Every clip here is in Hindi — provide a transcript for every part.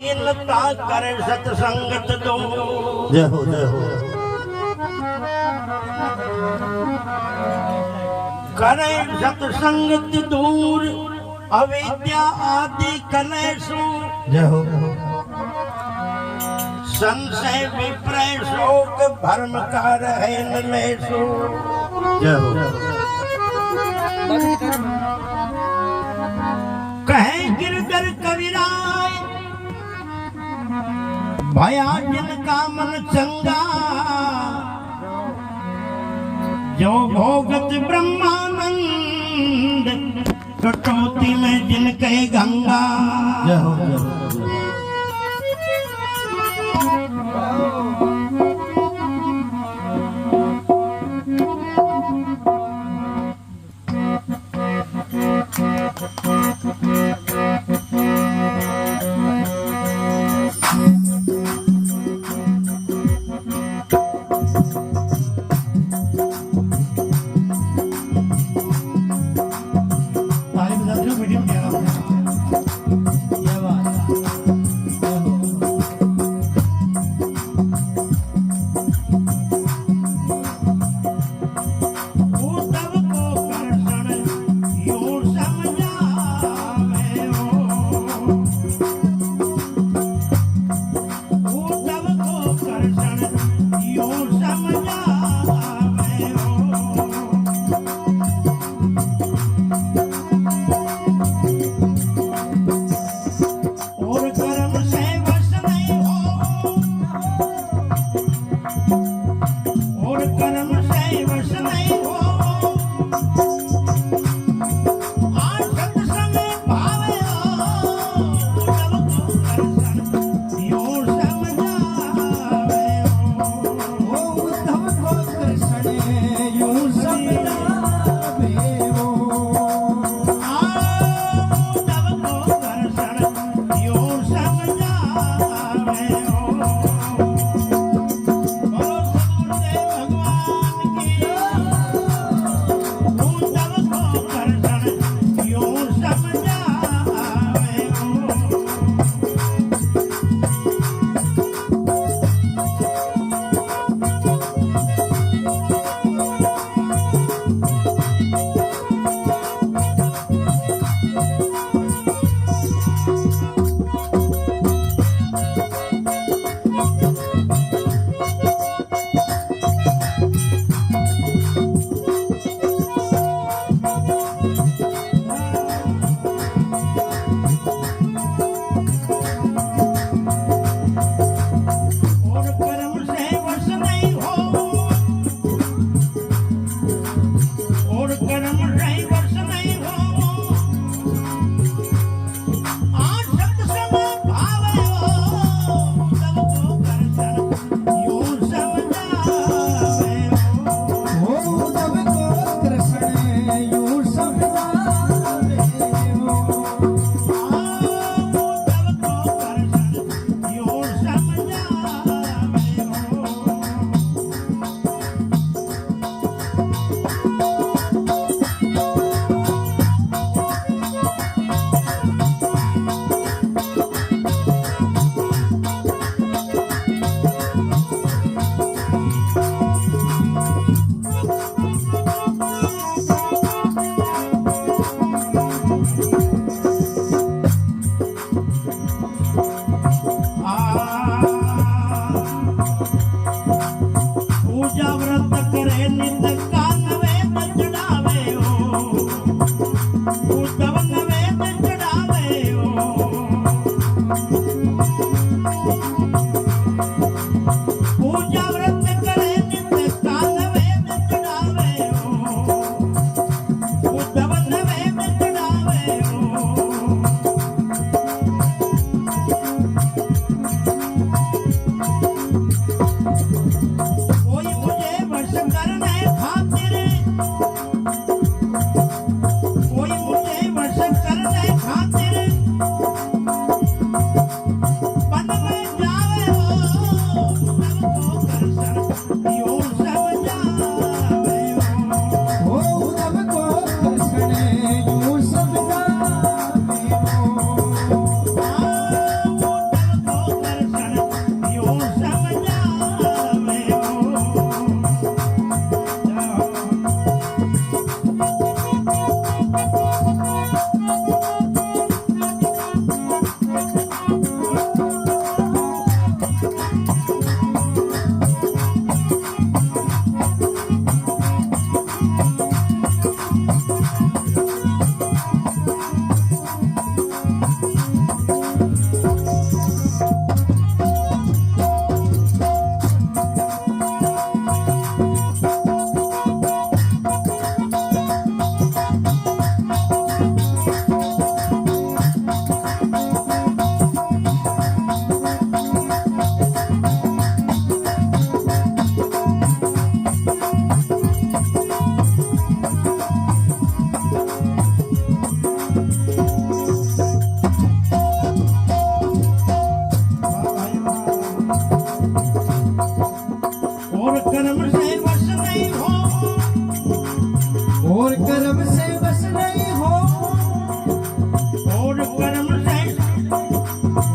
इनका करे सत्संगत दो। जय हो जय हो। करे सत्संगत दूर अविद्या आदि कलेशु। जय हो। संशय विप्रय शोक भर्म का रहे नलेशु। जय हो। कहे गिरधर कविराय भया जिनका मन चंगा। जो भोगत ब्रह्मानंद कटौती में जिनके गंगा। जय हो जय हो।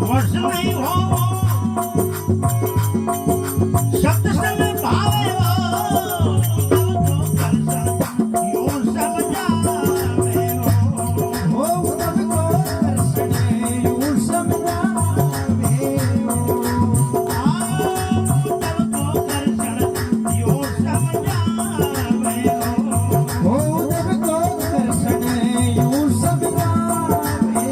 वर्ष नहीं हो सत्संग भावे हो तब तो दर्शन यूं समझावे हो तब को दर्शन यूं समझावे हो तब तो दर्शन यूं समझावे तब को दर्शन यूं समझावे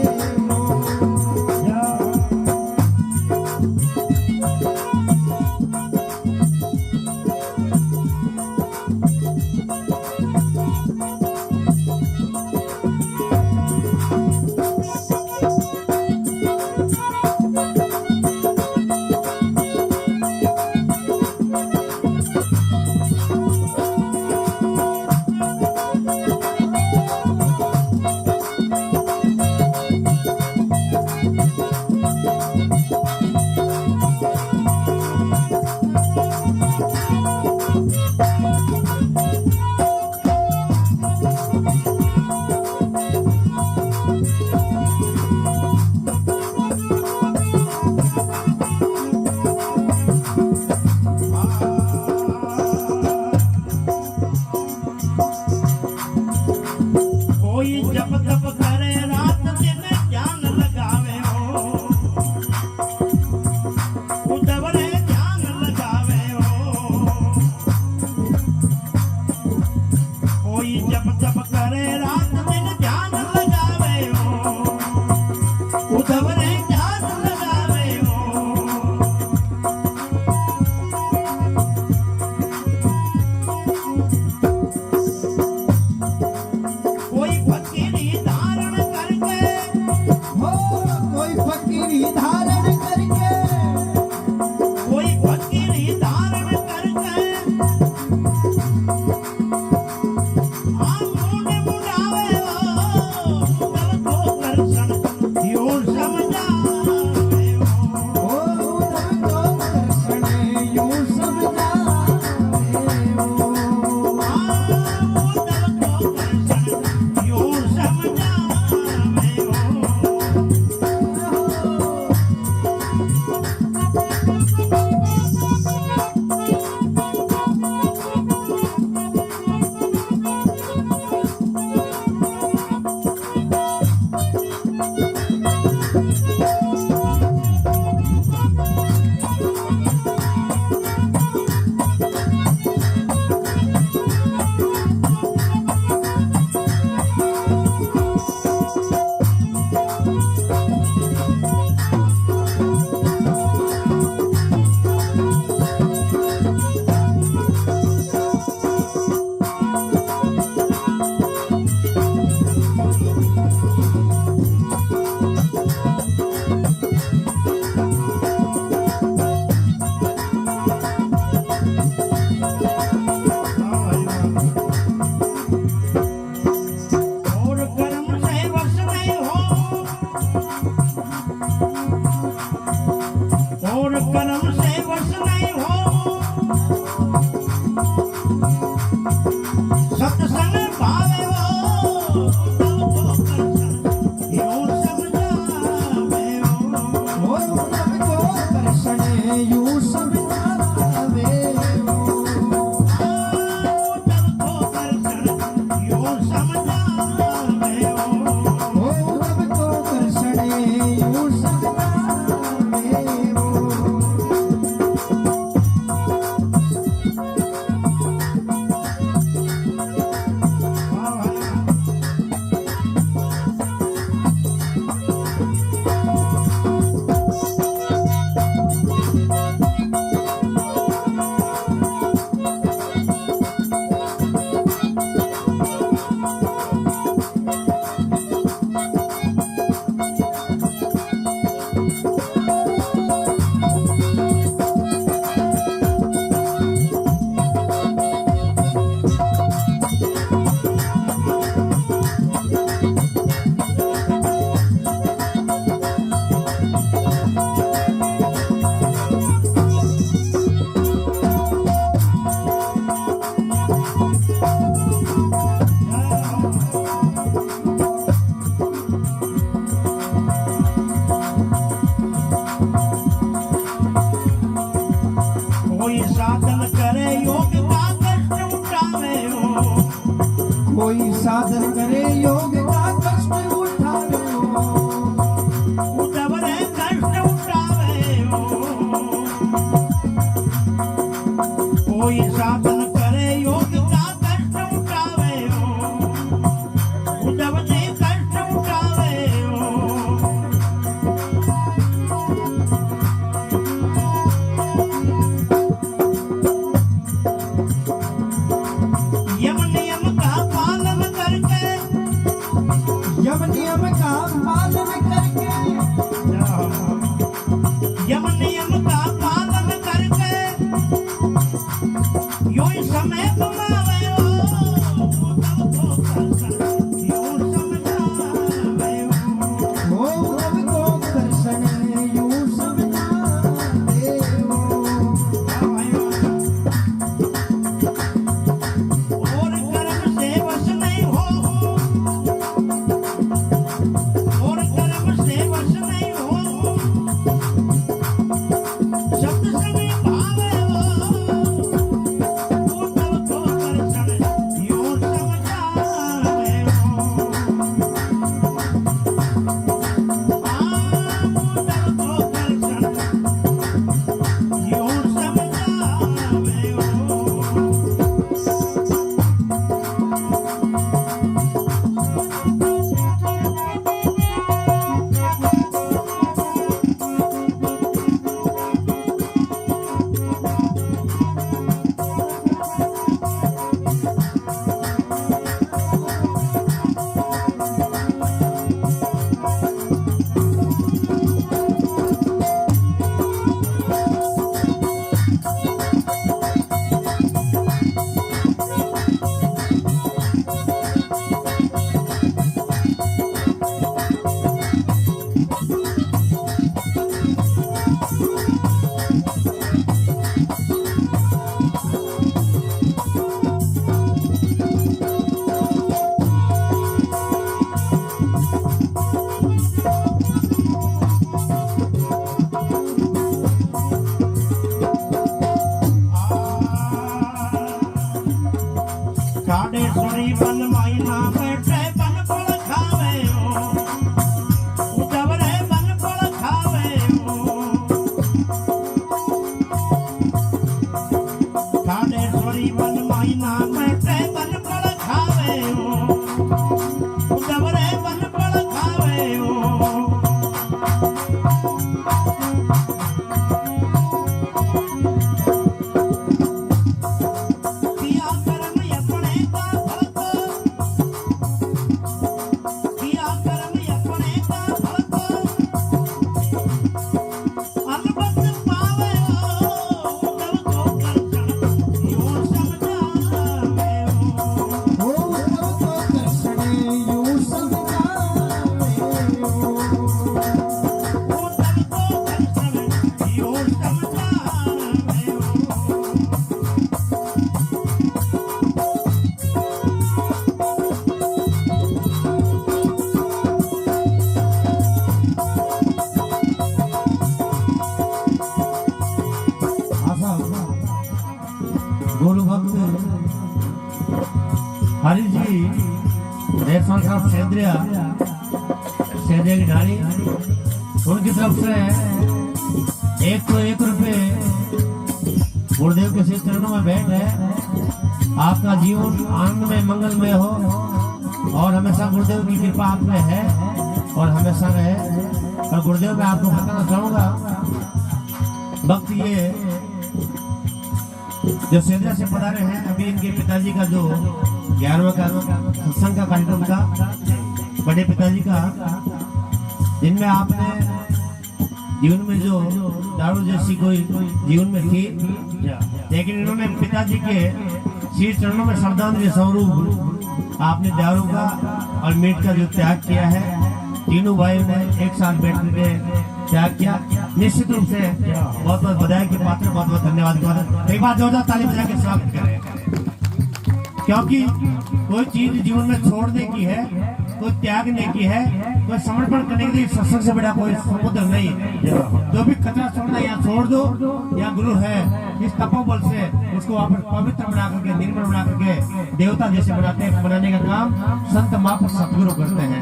कोई जप तप करे रात दिन ध्यान लगावे हो उदवरे ध्यान लगावे हो कोई जप तप करे रात दिन ध्यान लगावे हो उदवरे ध्यान लगावे हो कोई फकीरी धारण करके कोई फकीरी धारण करके कोई फकीरी धारण करके मुंड मुड़ावे हो तब तो दर्शन यूं समझावे हो तब को दर्शन यूं समझावे हो तब तो दर्शन यूं समझावे हो और कर्म से वश नहीं हो और कर्म से वश नहीं हो सत्संग भावे हो तब तो दर्शन यूं समझावे हो तब को दर्शन यूं समझावे हो तब तो दर्शन यूं समझावे हो तब को दर्शन यूं समझावे हो हाँ गुरु भक्त हरि जी देवसान साहब सेंद्रिया की ढाणी उनकी तरफ से 101 रुपए गुरुदेव के श्री चरणों में भेंट है। आपका जीवन आनंद में मंगलमय हो और हमेशा गुरुदेव की कृपा आप में है और हमेशा रहे। और गुरुदेव मैं आपको बताना चाहूंगा भक्त ये जो सेंद्रिया से पधारे हैं, अभी इनके पिताजी का जो 11वां सत्संग का कार्यक्रम था, बड़े पिताजी का, जिनमें आपने जीवन में जो दारू जैसी कोई जीवन में थी, लेकिन इन्होंने पिताजी के श्री चरणों में श्रद्धांजलि स्वरूप आपने दारू का और मीट का जो त्याग किया है, तीनों भाइयों ने एक साथ बैठ करके त्याग किया। निश्चित रूप से बहुत बहुत बधाई के पात्र, बहुत बहुत धन्यवाद। एक बार जोरदार ताली बजा के स्वागत करें, क्योंकि कोई चीज जीवन में छोड़ने की है, कोई त्यागने की है, कोई समर्पण करने के लिए सत्संग से बड़ा कोई समुद्र नहीं है। जो भी कचरा छोड़ना या छोड़ दो, या गुरु है इस तपोबल से उसको वापस पवित्र बना करके, निर्मल बना करके देवता जैसे बनाने का काम संत महापुरुष सतगुरु करते हैं।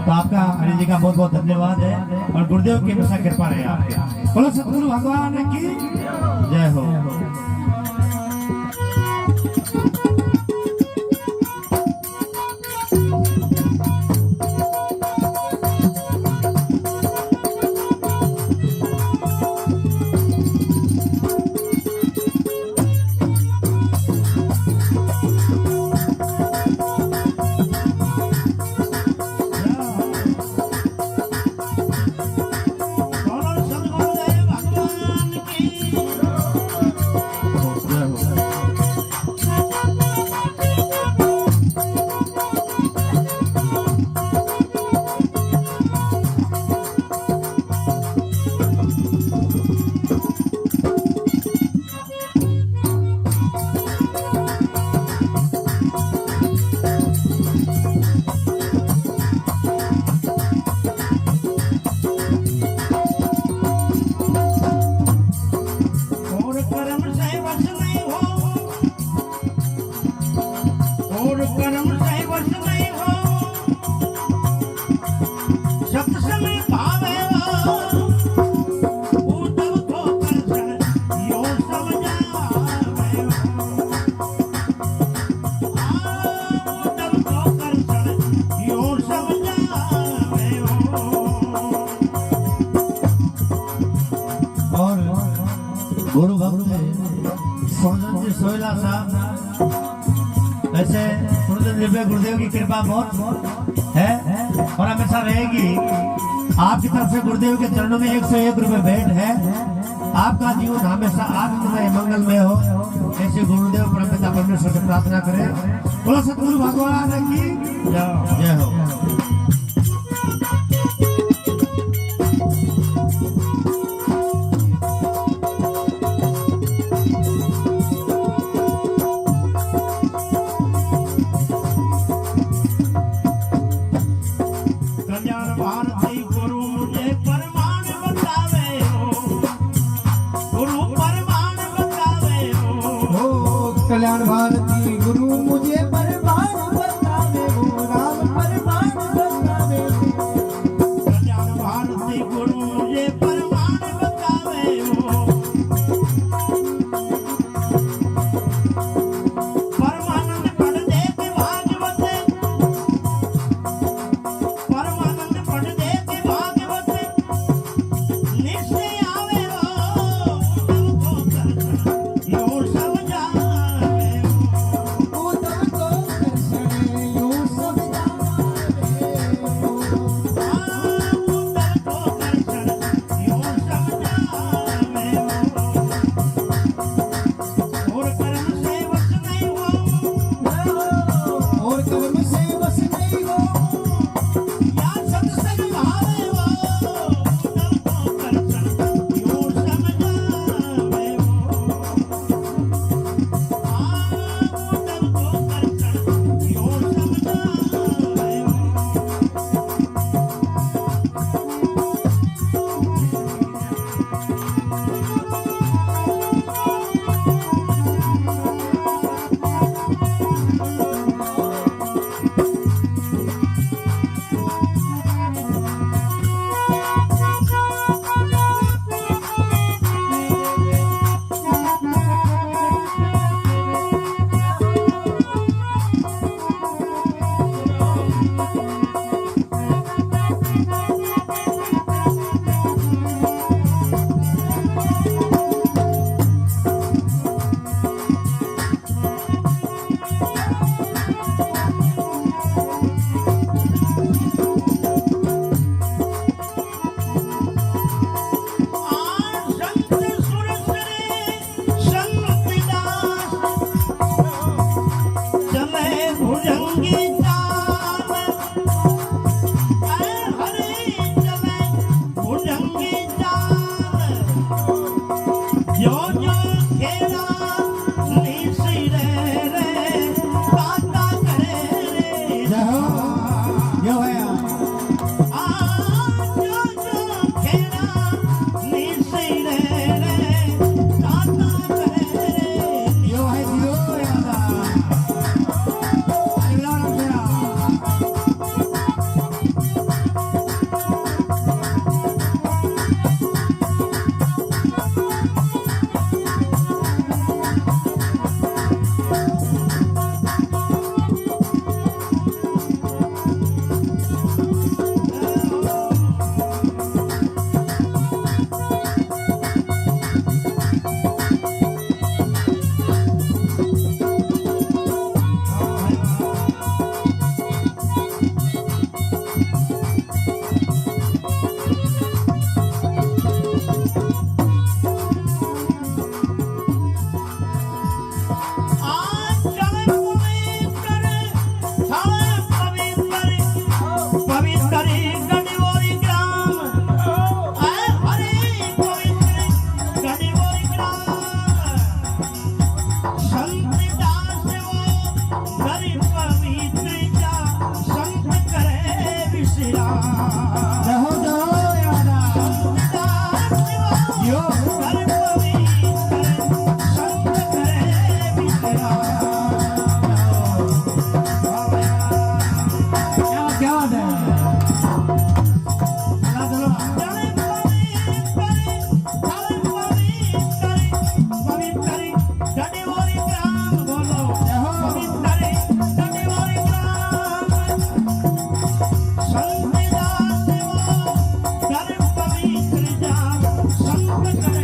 तो आपका हरि जी का बहुत बहुत धन्यवाद है और गुरुदेव की हमेशा कृपा रहे आपके। बोलो सतगुरु भगवान की जय हो। गुरु भक्त सुरजन सोयला साहब, वैसे सुरजन पे गुरुदेव की कृपा बहुत है और हमेशा रहेगी। आपकी तरफ से गुरुदेव के चरणों में 101 रुपए भेंट है। आपका जीवन हमेशा आनंदमय मंगलमय हो, ऐसे गुरुदेव परमपिता परमेश्वर से प्रार्थना करें। बोलो सतगुरु भगवान की जय हो। कल्याण भारती गुरु मुझे परमाण बतावे हो, राम परमाण बतावे हो। कल्याण भारती गुरु मुझे परमाण बतावे हो। परमानंद पढ़ देते भागवत, परमानंद पढ़ देते भागवत, निश्चय आवे हो तुमको दर्शन यो समझा। यो जो खेला निसी रे काका करे रे जय हो यो है आ जो खेला निसी रे काका करे रे यो है दियो यादा अल्लाह रब्बना जहो जहो यादा यो क्या बात है संत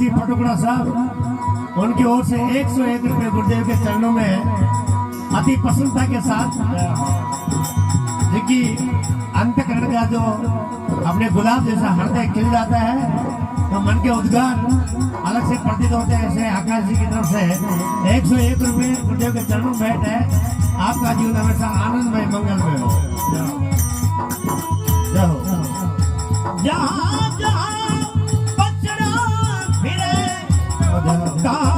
जी फटुकड़ा साहब, उनकी ओर से 101 रुपये गुरुदेव के चरणों में अति प्रसन्नता के साथ, क्योंकि अंतकरण का जो अपने गुलाब जैसा हृदय खिल जाता है तो मन के उद्गार अलग से प्रतीत होते हैं। ऐसे आकाश जी की तरफ से 101 रुपये गुरुदेव के चरणों में भेंट है। आपका जीवन हमेशा आनंदमय मंगलमय हो। जय हो। जहाँ जहाँ बछड़ा फिरे कहाँ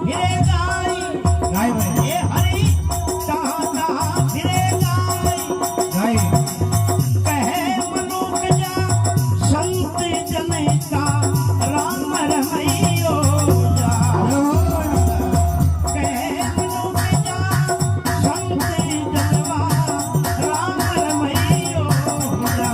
फिरे गाय गाय ये हरी कहाँ फिरे गाय कहे मनुख जा संत जन का राम रमैयो जा कहे मनुख जा संत जनवा राम रमैयो जा।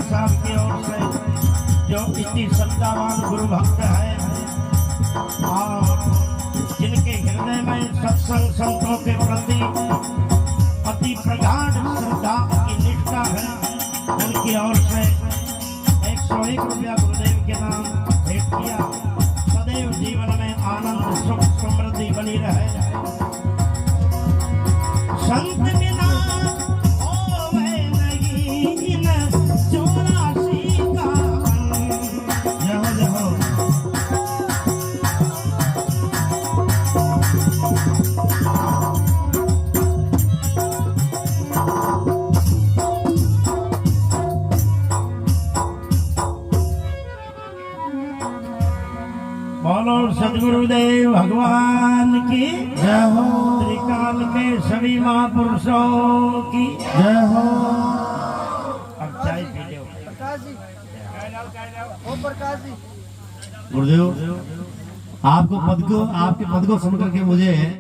साहब की ओर से जो इतनी श्रद्धावान गुरु भक्त है और जिनके हृदय में सत्संग संतों के प्रति अति प्रगाढ़ श्रद्धा की निष्ठा है, उनकी ओर से 101 रुपया गुरुदेव के नाम भेंट किया। सदैव जीवन में आनंद सुख समृद्धि बनी रहे। संत बिना बोलो सदगुरुदेव भगवान की जय हो। त्रिकाल के सभी महापुरुषों की जय हो। अब चाय पी लो। गुरुदेव आपके पद को सुन करके मुझे